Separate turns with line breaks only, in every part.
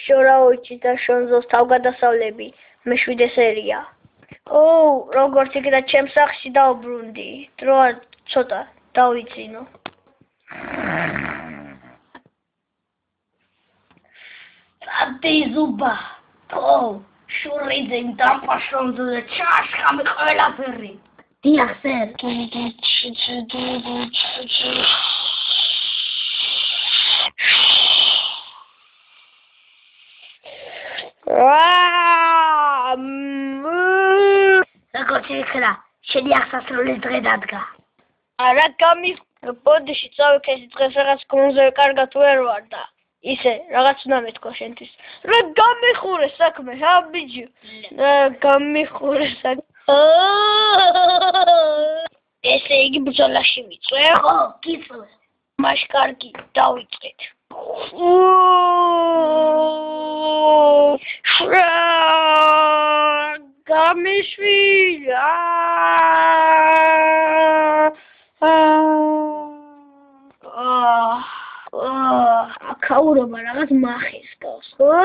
შორაუჩი და შონზოს თავგადასავლები მე-7 სერია. ოუ, როგორც იქნა ჩემს სახლში დავბრუნდი. დროა ცოტა დავიწინო. Აბდიზუბა. ოუ, შურიძე დამპაშონძო და ჩაშხამი ყველაფერი. დიახ, სერ. როგორც იქნა, შენი აღსასრული დღე დადგა. არა გამიხვდი, წავიქეში დღეს რაღაც გონზე კარგად ვერ ვარ და ისე რაღაც უნდა მეთქვა შენთვის. რა გამიხურე საქმე, ჰა ბიჭი? რა გამიხურე საქმე. ესე იგი ბრძოლაში ვიწვე? ხო, გიწვე. მაშ კარგი, დავიწყეთ. გამიშვილა. აქაურობა რაღაც მახის გავს, ხო?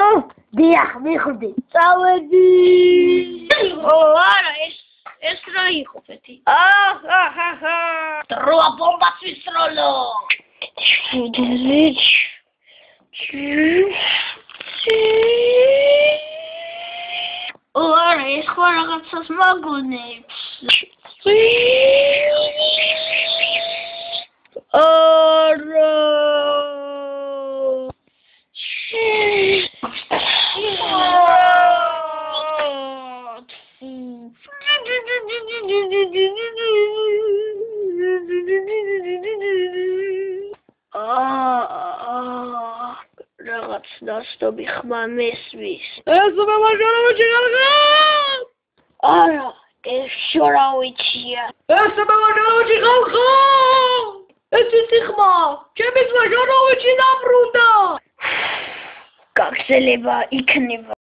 დიახ, მიხვდი. წავედი. არა, ეს რა იყო, პეთი? აჰა. დროა ბომბას ვისროლო. არა, ეს ხო რაღაცას მაგონებს. არა. რაღაც ნასტობი ხმა მესვის. ეს მომაჟოროვიჩი გალგა! არა, ეს შორაუიჩია. ეს მომაჟოროვიჩი გალგა! ეს ისი ხმა! ჩემი ხმა შორაუიჩი დაბრუნდა! გაგზელება იქნება.